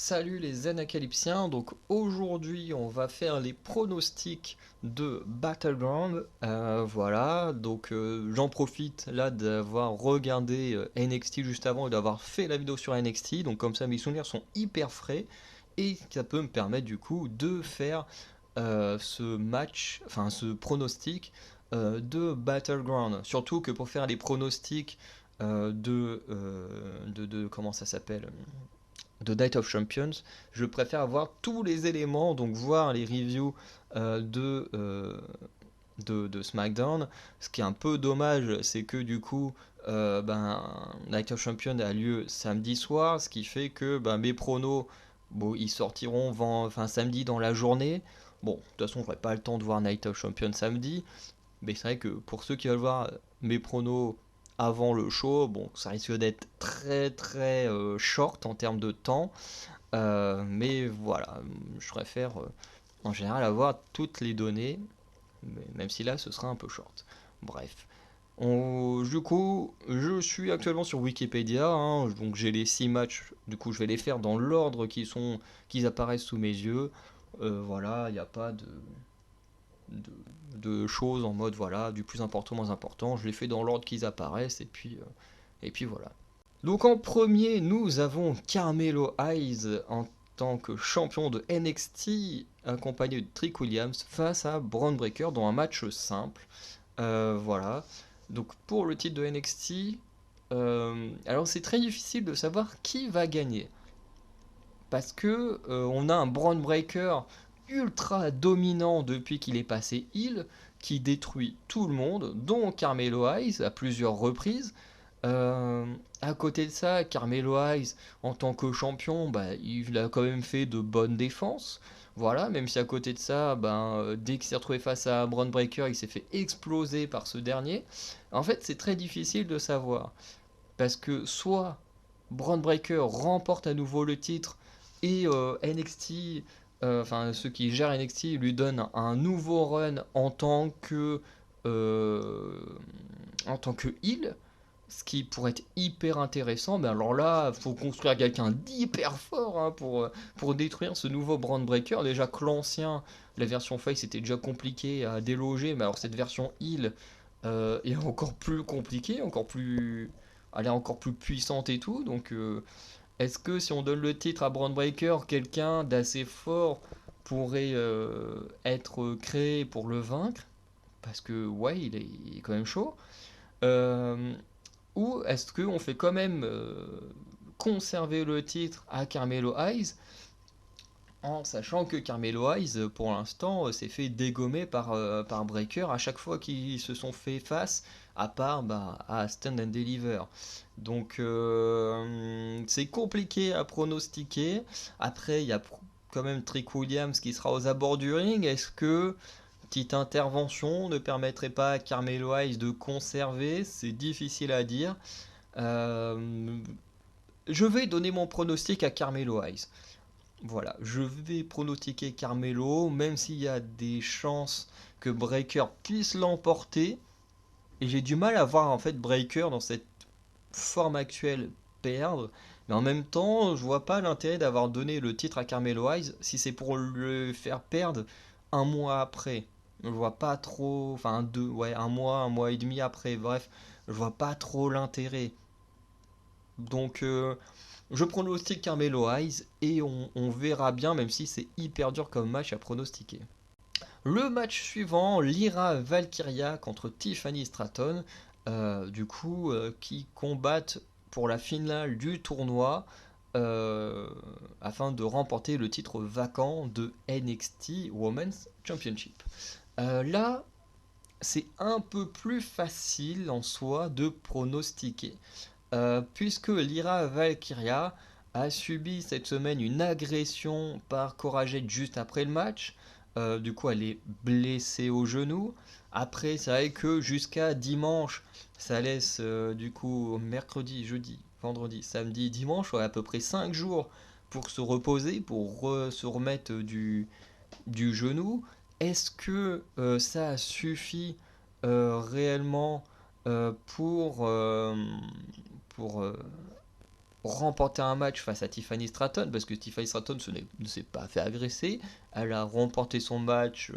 Salut les Anacalypsiens, donc aujourd'hui on va faire les pronostics de Battleground. Voilà, donc j'en profite là d'avoir regardé NXT juste avant et d'avoir fait la vidéo sur NXT, donc comme ça mes souvenirs sont hyper frais et ça peut me permettre du coup de faire ce match, enfin ce pronostic de Battleground. Surtout que pour faire les pronostics comment ça s'appelle, de Night of Champions, je préfère avoir tous les éléments, donc voir les reviews de SmackDown. Ce qui est un peu dommage, c'est que du coup, Night of Champions a lieu samedi soir, ce qui fait que mes pronos, bon, ils sortiront samedi dans la journée. Bon, de toute façon, j'aurai pas le temps de voir Night of Champions samedi, mais c'est vrai que pour ceux qui veulent voir mes pronos avant le show, bon, ça risque d'être très très short en termes de temps. Mais voilà, je préfère en général avoir toutes les données, même si là ce sera un peu short. Bref. Du coup, je suis actuellement sur Wikipédia, hein, donc j'ai les 6 matchs, du coup je vais les faire dans l'ordre qui apparaissent sous mes yeux. Voilà, il n'y a pas de, de choses en mode voilà, du plus important au moins important, je les fais dans l'ordre qu'ils apparaissent et puis voilà. Donc en premier, nous avons Carmelo Hayes en tant que champion de NXT, accompagné de Trick Williams face à Braun Breaker dans un match simple. Voilà. Donc pour le titre de NXT, alors c'est très difficile de savoir qui va gagner. Parce que on a un Braun Breaker ultra dominant depuis qu'il est passé heel, qui détruit tout le monde, dont Carmelo Hayes à plusieurs reprises. Euh, à côté de ça, Carmelo Hayes, en tant que champion, il a quand même fait de bonnes défenses. Voilà, même si à côté de ça, dès qu'il s'est retrouvé face à Braun Breaker, il s'est fait exploser par ce dernier. En fait, c'est très difficile de savoir. Parce que soit Braun Breaker remporte à nouveau le titre et NXT, enfin ceux qui gèrent NXT lui donnent un nouveau run euh, en tant que heel, ce qui pourrait être hyper intéressant. Mais alors là, il faut construire quelqu'un d'hyper fort hein, pour détruire ce nouveau Brand Breaker. Déjà que l'ancien, la version face, était déjà compliqué à déloger, mais alors cette version heal est encore plus compliquée, elle est encore plus puissante et tout. Donc, est-ce que si on donne le titre à Brand Breaker, quelqu'un d'assez fort pourrait être créé pour le vaincre? Parce que ouais, il est quand même chaud. Euh, ou est-ce qu'on fait quand même conserver le titre à Carmelo Hayes en sachant que Carmelo Hayes, pour l'instant, s'est fait dégommer par Breaker à chaque fois qu'ils se sont fait face, à part à Stand and Deliver. Donc c'est compliqué à pronostiquer. Après, il y a quand même Trick Williams qui sera aux abords du ring. Est-ce que petite intervention ne permettrait pas à Carmelo Hayes de conserver? C'est difficile à dire. Euh, je vais donner mon pronostic à Carmelo Hayes. Voilà, je vais pronostiquer Carmelo, même s'il y a des chances que Breaker puisse l'emporter. Et j'ai du mal à voir en fait Breaker dans cette forme actuelle perdre. Mais en même temps, je vois pas l'intérêt d'avoir donné le titre à Carmelo Hayes si c'est pour le faire perdre un mois après. Je vois pas trop, enfin ouais, un mois et demi après. Bref, je vois pas trop l'intérêt. Donc je pronostique Carmelo Hayes et on verra bien, même si c'est hyper dur comme match à pronostiquer. Le match suivant, Lyra Valkyria contre Tiffany Stratton, qui combattent pour la finale du tournoi euh, afin de remporter le titre vacant de NXT Women's Championship. Là, c'est un peu plus facile en soi de pronostiquer. Puisque Lyra Valkyria a subi cette semaine une agression par Corajet juste après le match. Du coup, elle est blessée au genou. Après, c'est vrai que jusqu'à dimanche, ça laisse du coup mercredi, jeudi, vendredi, samedi, dimanche, ouais, à peu près 5 jours pour se reposer, se remettre du genou. Est-ce que ça suffit réellement pour, pour remporter un match face à Tiffany Stratton, parce que Tiffany Stratton ne s'est pas fait agresser. Elle a remporté son match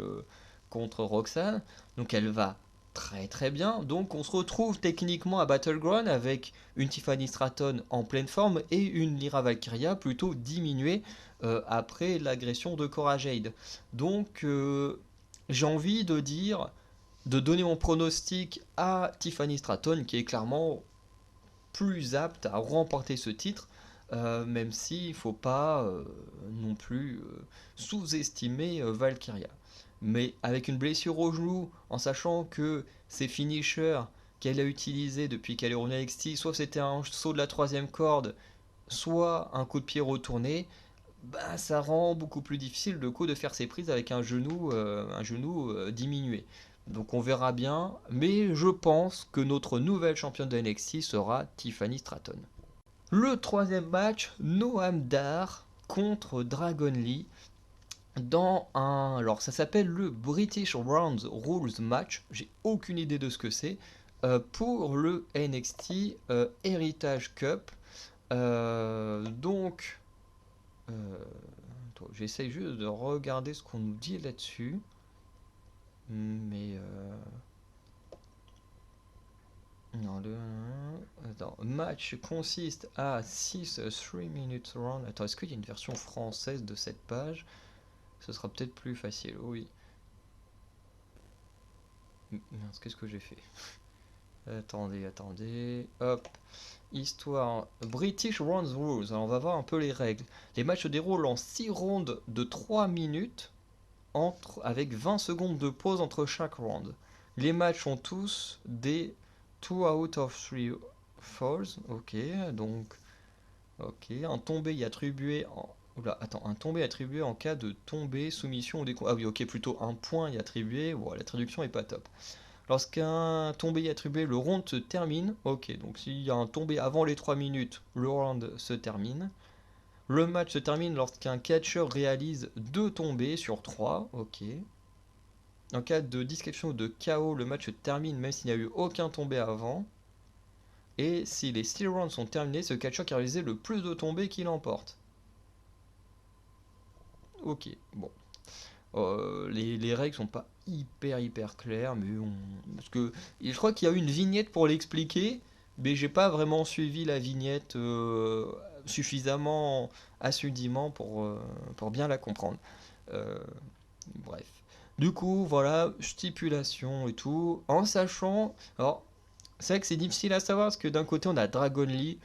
contre Roxanne, donc elle va très très bien. Donc on se retrouve techniquement à Battleground avec une Tiffany Stratton en pleine forme et une Lyra Valkyria plutôt diminuée après l'agression de Cora Jade. Donc j'ai envie de dire, de donner mon pronostic à Tiffany Stratton, qui est clairement plus apte à remporter ce titre, même s'il ne faut pas non plus sous-estimer Valkyria. Mais avec une blessure au genou, en sachant que ses finishers qu'elle a utilisés depuis qu'elle est revenue à NXT, soit c'était un saut de la troisième corde, soit un coup de pied retourné, bah, ça rend beaucoup plus difficile le coup de faire ses prises avec un genou diminué. Donc on verra bien, mais je pense que notre nouvelle championne de NXT sera Tiffany Stratton. Le troisième match, Noam Dar contre Dragon Lee dans un... Alors ça s'appelle le British Rounds Rules Match, j'ai aucune idée de ce que c'est, pour le NXT Heritage Cup. Donc euh, j'essaye juste de regarder ce qu'on nous dit là-dessus. Mais. Non, attends, match consiste à 6 3 minutes round. Attends, est-ce qu'il y a une version française de cette page? Ce sera peut-être plus facile, oui. Mince, qu'est-ce que j'ai fait? Attendez. Hop. Histoire. British Rounds Rules. Alors, on va voir un peu les règles. Les matchs se déroulent en 6 rounds de 3 minutes avec 20 secondes de pause entre chaque round. Les matchs ont tous des 2 out of 3 falls. Ok, donc. Ok, un tombé est attribué en. Oula, attends, un tombé est attribué en cas de tombée, soumission ou décompte. Ah oui, ok, plutôt un point est attribué. Bon, la traduction est pas top. Lorsqu'un tombé est attribué, le round se termine. Ok, donc s'il y a un tombé avant les 3 minutes, le round se termine. Le match se termine lorsqu'un catcheur réalise 2 tombées sur 3. Ok. En cas de disqualification ou de KO, le match se termine même s'il n'y a eu aucun tombé avant. Et si les steel rounds sont terminés, ce catcheur qui a réalisé le plus de tombées qui l'emporte. Ok, bon. Les règles sont pas hyper claires, mais parce que je crois qu'il y a eu une vignette pour l'expliquer, mais j'ai pas vraiment suivi la vignette suffisamment assidûment pour bien la comprendre. Euh, Bref. Du coup, voilà, stipulation et tout, en sachant. Alors, c'est vrai que c'est difficile à savoir parce que d'un côté, on a Dragon Lee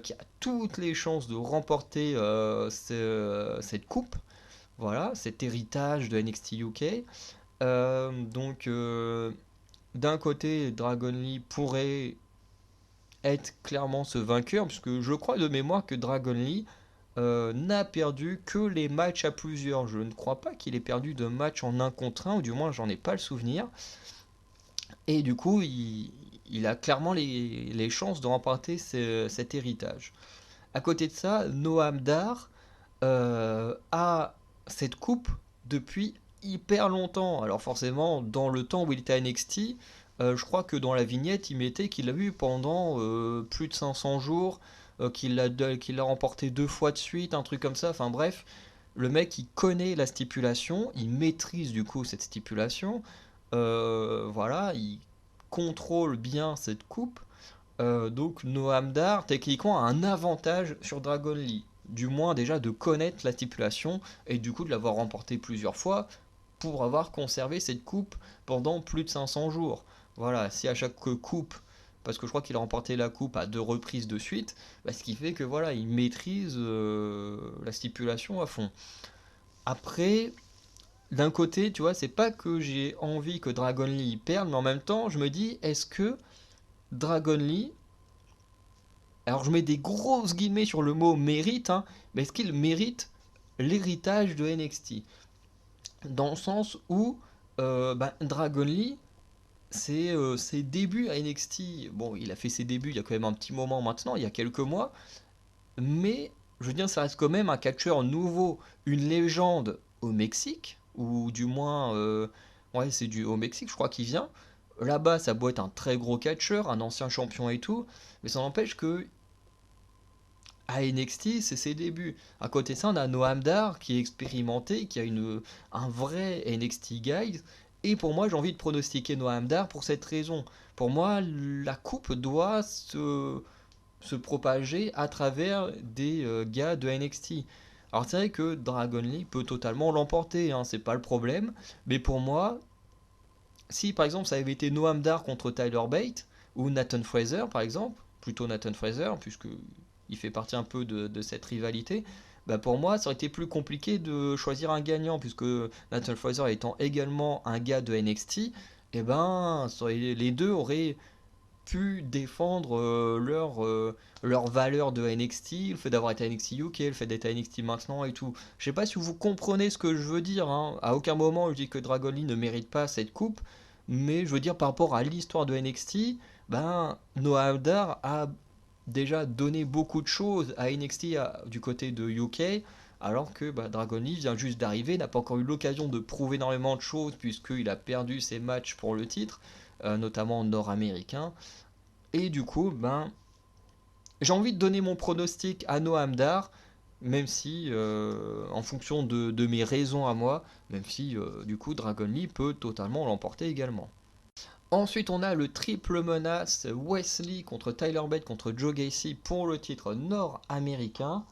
qui a toutes les chances de remporter cette coupe, voilà, cet héritage de NXT UK. Donc, d'un côté, Dragon Lee pourrait être clairement ce vainqueur, puisque je crois de mémoire que Dragon Lee n'a perdu que les matchs à plusieurs. Je ne crois pas qu'il ait perdu de match en un contre un, ou du moins j'en ai pas le souvenir. Et du coup, il a clairement les chances de remporter cet héritage. À côté de ça, Noam Dar a cette coupe depuis hyper longtemps. Alors forcément, dans le temps où il était à NXT, je crois que dans la vignette, il mettait qu'il l'a eu pendant plus de 500 jours, qu'il l'a remporté 2 fois de suite, un truc comme ça. Enfin bref, le mec, il connaît la stipulation, il maîtrise du coup cette stipulation. Voilà, il contrôle bien cette coupe. Donc Noam Dar, techniquement, a un avantage sur Dragon Lee. Du moins déjà de connaître la stipulation et du coup de l'avoir remporté plusieurs fois pour avoir conservé cette coupe pendant plus de 500 jours. Voilà, si à chaque coupe, parce que je crois qu'il a remporté la coupe à 2 reprises de suite, bah, ce qui fait que voilà, il maîtrise la stipulation à fond. Après, d'un côté, tu vois, c'est pas que j'ai envie que Dragon Lee perde, mais en même temps, je me dis, est-ce que Dragon Lee, alors je mets des grosses guillemets sur le mot mérite, hein, mais est-ce qu'il mérite l'héritage de NXT? Dans le sens où Dragon Lee, c'est ses débuts à NXT. Bon, il a fait ses débuts il y a quand même un petit moment maintenant, il y a quelques mois, mais je veux dire, ça reste quand même un catcheur nouveau, une légende au Mexique, ou du moins, ouais, c'est au Mexique, je crois qu'il vient. Là-bas, ça doit être un très gros catcheur, un ancien champion et tout, mais ça n'empêche que à NXT, c'est ses débuts. À côté de ça, on a Noam Dar qui est expérimenté, qui a un vrai NXT guide. Et pour moi, j'ai envie de pronostiquer Noam Dar pour cette raison. Pour moi, la coupe doit se propager à travers des gars de NXT. Alors c'est vrai que Dragon Lee peut totalement l'emporter, hein, c'est pas le problème. Mais pour moi, si par exemple ça avait été Noam Dar contre Tyler Bate ou Nathan Fraser par exemple, plutôt Nathan Fraser puisque il fait partie un peu de cette rivalité, bah pour moi ça aurait été plus compliqué de choisir un gagnant puisque Nathan Fraser étant également un gars de NXT, et ben les deux auraient pu défendre leur valeur de NXT, le fait d'avoir été à NXT UK, le fait d'être à NXT maintenant et tout. Je sais pas si vous comprenez ce que je veux dire, hein. À aucun moment je dis que Dragon Lee ne mérite pas cette coupe, mais je veux dire par rapport à l'histoire de NXT, ben Noah Dar a déjà donné beaucoup de choses à NXT du côté de UK, alors que bah, Dragon Lee vient juste d'arriver, n'a pas encore eu l'occasion de prouver énormément de choses puisqu'il a perdu ses matchs pour le titre, notamment nord-américain. Et du coup, ben, j'ai envie de donner mon pronostic à Noam Dar, même si, en fonction de mes raisons à moi, même si, du coup, Dragon Lee peut totalement l'emporter également. Ensuite, on a le triple menace Wesley contre Tyler Bate contre Joe Gacy pour le titre nord-américain.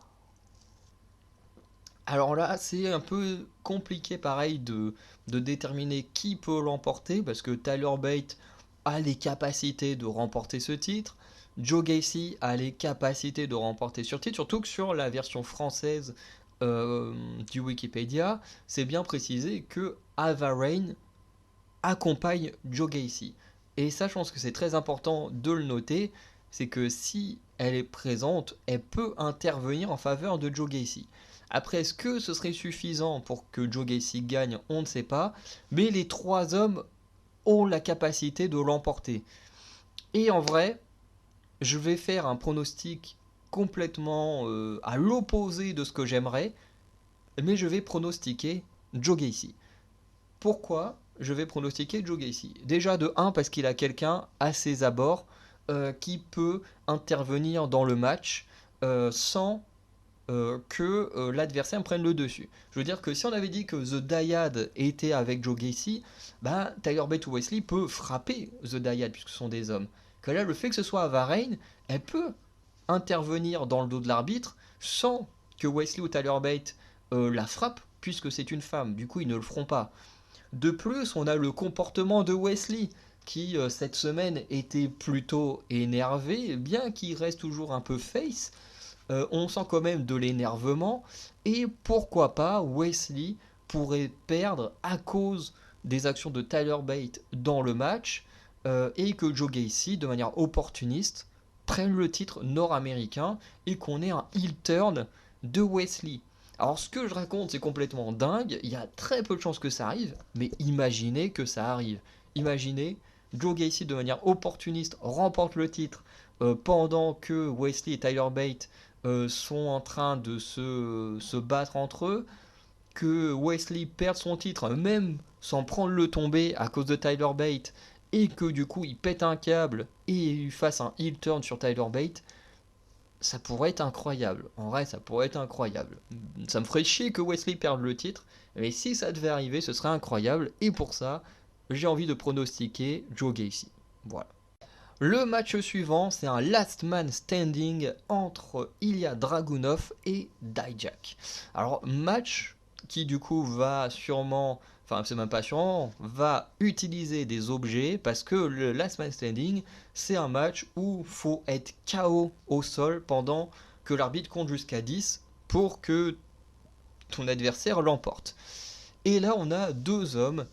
Alors là, c'est un peu compliqué, pareil, de déterminer qui peut l'emporter, parce que Tyler Bate a les capacités de remporter ce titre. Joe Gacy a les capacités de remporter ce titre, surtout que sur la version française du Wikipédia, c'est bien précisé que Ava Raine accompagne Joe Gacy. Et ça, je pense que c'est très important de le noter, c'est que si elle est présente, elle peut intervenir en faveur de Joe Gacy. Après, est-ce que ce serait suffisant pour que Joe Gacy gagne? On ne sait pas. Mais les trois hommes ont la capacité de l'emporter. Et en vrai, je vais faire un pronostic complètement à l'opposé de ce que j'aimerais, mais je vais pronostiquer Joe Gacy. Pourquoi je vais pronostiquer Joe Gacy? Déjà de 1 parce qu'il a quelqu'un à ses abords qui peut intervenir dans le match sans que l'adversaire prenne le dessus. Je veux dire que si on avait dit que The Dyad était avec Joe Gacy, bah, Tyler Bate ou Wesley peut frapper The Dyad puisque ce sont des hommes. Que là, le fait que ce soit Ava Raine, elle peut intervenir dans le dos de l'arbitre sans que Wesley ou Tyler Bate la frappent puisque c'est une femme. Du coup, ils ne le feront pas. De plus, on a le comportement de Wesley qui cette semaine était plutôt énervé, bien qu'il reste toujours un peu face. On sent quand même de l'énervement et pourquoi pas Wesley pourrait perdre à cause des actions de Tyler Bate dans le match et que Joe Gacy de manière opportuniste prenne le titre nord-américain et qu'on ait un heel turn de Wesley. Alors ce que je raconte c'est complètement dingue, il y a très peu de chances que ça arrive, mais imaginez que ça arrive. Imaginez Joe Gacy de manière opportuniste remporte le titre pendant que Wesley et Tyler Bate sont en train de se battre entre eux, que Wesley perde son titre même sans prendre le tombé à cause de Tyler Bate, et que du coup il pète un câble et il fasse un heel turn sur Tyler Bate, ça pourrait être incroyable. En vrai, ça pourrait être incroyable. Ça me ferait chier que Wesley perde le titre, mais si ça devait arriver, ce serait incroyable, et pour ça, j'ai envie de pronostiquer Joe Gacy. Voilà. Le match suivant, c'est un last man standing entre Ilya Dragunov et Dijak. Alors, match qui du coup va sûrement, enfin c'est même pas sûrement, va utiliser des objets parce que le last man standing, c'est un match où faut être KO au sol pendant que l'arbitre compte jusqu'à 10 pour que ton adversaire l'emporte. Et là, on a deux hommes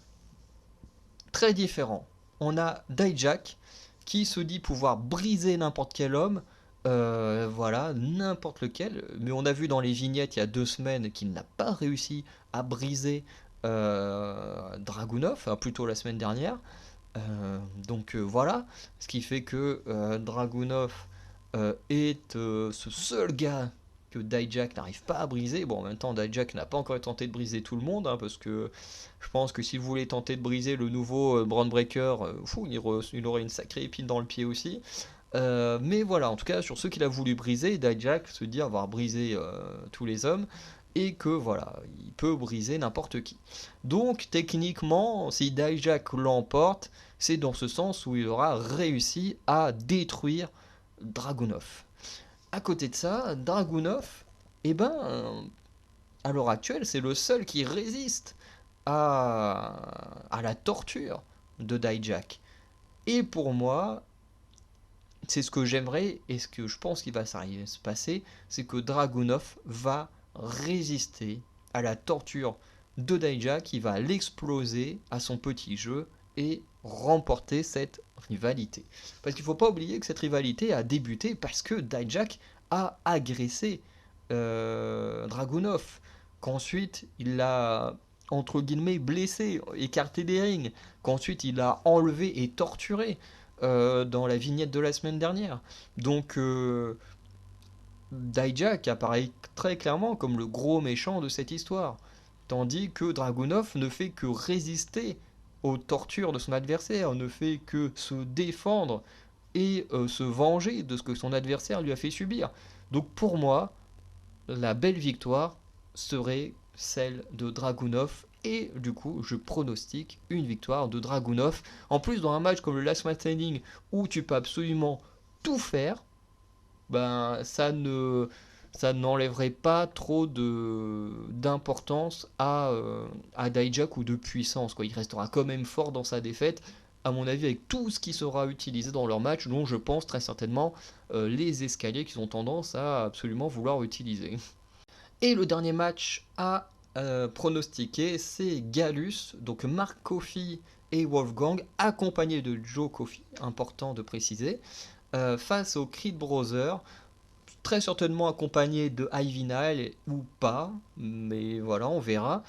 très différents. On a Dijak qui se dit pouvoir briser n'importe quel homme, voilà, n'importe lequel. Mais on a vu dans les vignettes il y a 2 semaines qu'il n'a pas réussi à briser Dragunov, enfin, plutôt la semaine dernière. Donc voilà, ce qui fait que Dragunov est ce seul gars que Dijak n'arrive pas à briser. Bon, en même temps, Dijak n'a pas encore tenté de briser tout le monde, hein, parce que je pense que si vous voulez tenter de briser le nouveau Brand Breaker, il aurait une sacrée épine dans le pied aussi. Mais voilà, en tout cas, sur ceux qu'il a voulu briser, Dijak se dit avoir brisé tous les hommes et que voilà, il peut briser n'importe qui. Donc, techniquement, si Dijak l'emporte, c'est dans ce sens où il aura réussi à détruire Dragunov. À côté de ça, Dragunov, eh ben, à l'heure actuelle, c'est le seul qui résiste à la torture de Dijak. Et pour moi, c'est ce que j'aimerais et ce que je pense qu'il va se passer, c'est que Dragunov va résister à la torture de Dijak, qui va l'exploser à son petit jeu et remporter cette rivalité. Parce qu'il ne faut pas oublier que cette rivalité a débuté parce que Dijak a agressé Dragunov, qu'ensuite il l'a entre guillemets blessé, écarté des rings, qu'ensuite il a enlevé et torturé dans la vignette de la semaine dernière. Donc Dijak apparaît très clairement comme le gros méchant de cette histoire, tandis que Dragunov ne fait que résister aux tortures de son adversaire, ne fait que se défendre et se venger de ce que son adversaire lui a fait subir. Donc pour moi, la belle victoire serait celle de Dragunov et du coup je pronostique une victoire de Dragunov. En plus dans un match comme le Last Man Standing où tu peux absolument tout faire, ben ça n'enlèverait pas trop d'importance à Dijak ou de puissance, quoi. Il restera quand même fort dans sa défaite, à mon avis, avec tout ce qui sera utilisé dans leur match, dont je pense très certainement les escaliers qu'ils ont tendance à absolument vouloir utiliser. Et le dernier match à pronostiquer, c'est Gallus, donc Mark Coffey et Wolfgang, accompagnés de Joe Coffey, important de préciser, face aux Creed Brothers, très certainement accompagnés de Ivy Nile ou pas, mais voilà, on verra,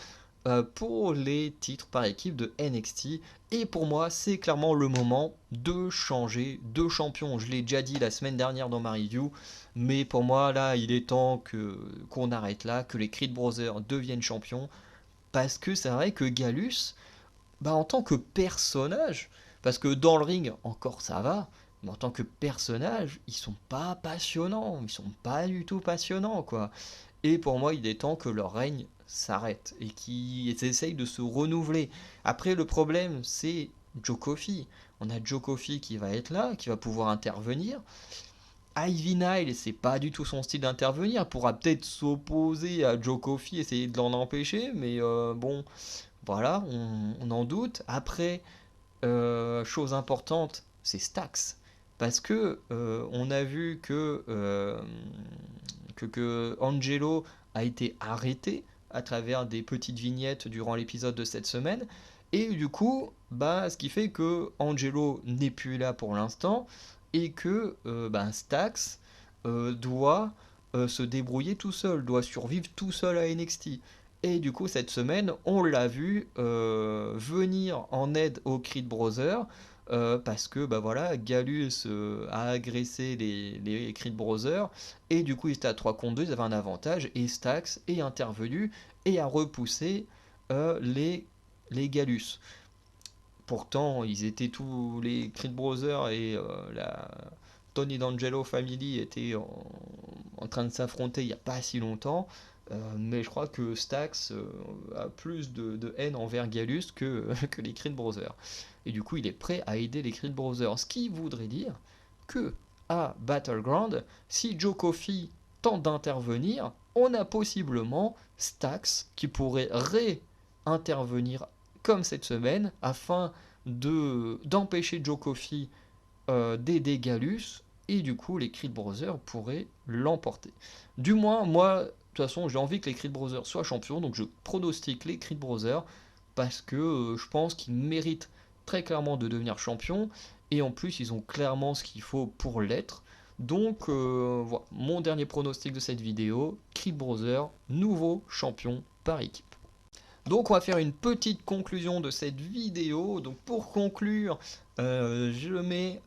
pour les titres par équipe de NXT. Et pour moi, c'est clairement le moment de changer de champion. Je l'ai déjà dit la semaine dernière dans ma review, mais pour moi, là, il est temps qu'on arrête là, que les Creed Brothers deviennent champions, parce que c'est vrai que Gallus, bah, en tant que personnage, parce que dans le ring, encore ça va, mais en tant que personnage, ils sont pas passionnants, ils sont pas du tout passionnants, quoi. Et pour moi, il est temps que leur règne s'arrête et qu'ils essayent de se renouveler. Après, le problème, c'est Joe Coffey. On a Joe Coffey qui va être là, qui va pouvoir intervenir. Ivy Nile, c'est pas du tout son style d'intervenir. Elle pourra peut-être s'opposer à Joe Coffey, essayer de l'en empêcher, mais bon, voilà, on en doute. Après, chose importante, c'est Stax. Parce que on a vu que Angelo a été arrêté à travers des petites vignettes durant l'épisode de cette semaine. Et du coup, bah, ce qui fait que Angelo n'est plus là pour l'instant et que bah, Stax doit se débrouiller tout seul, doit survivre tout seul à NXT. Et du coup, cette semaine, on l'a vu venir en aide aux Creed Brothers parce que bah voilà, Gallus a agressé les Creed Brothers et du coup, ils étaient à 3 contre 2, ils avaient un avantage et Stax est intervenu et a repoussé les Gallus. Pourtant, ils étaient tous les Creed Brothers et la Tony D'Angelo Family étaient en train de s'affronter il n'y a pas si longtemps. Mais je crois que Stax a plus de haine envers Gallus que les Creed Brothers. Et du coup, il est prêt à aider les Creed Brothers. Ce qui voudrait dire que à Battleground, si Joe Coffey tente d'intervenir, on a possiblement Stax qui pourrait réintervenir comme cette semaine afin d'empêcher Joe Coffey d'aider Gallus et du coup les Creed Brothers pourraient l'emporter. Du moins, moi, de toute façon, j'ai envie que les Creed Brothers soient champions, donc je pronostique les Creed Brothers parce que je pense qu'ils méritent très clairement de devenir champions et en plus ils ont clairement ce qu'il faut pour l'être. Donc voilà, mon dernier pronostic de cette vidéo, Creed Brothers, nouveau champion par équipe. Donc on va faire une petite conclusion de cette vidéo. Donc pour conclure, je mets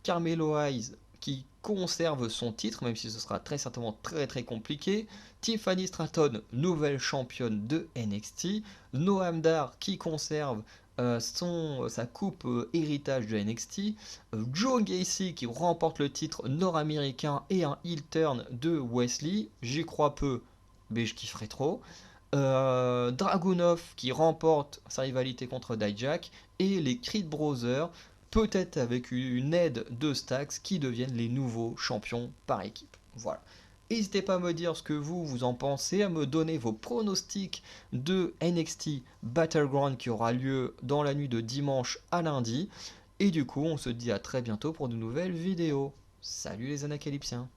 Carmelo Hayes qui conserve son titre, même si ce sera très certainement très très compliqué. Tiffany Stratton, nouvelle championne de NXT. Noam Dar qui conserve sa coupe héritage de NXT, Joe Gacy qui remporte le titre nord-américain et un heel turn de Wesley, j'y crois peu, mais je kifferais trop. Dragunov qui remporte sa rivalité contre Dijak et les Creed Brothers, peut-être avec une aide de Stax, qui deviennent les nouveaux champions par équipe. Voilà. N'hésitez pas à me dire ce que vous en pensez, à me donner vos pronostics de NXT Battleground qui aura lieu dans la nuit de dimanche à lundi. Et du coup, on se dit à très bientôt pour de nouvelles vidéos. Salut les Anacalypsiens!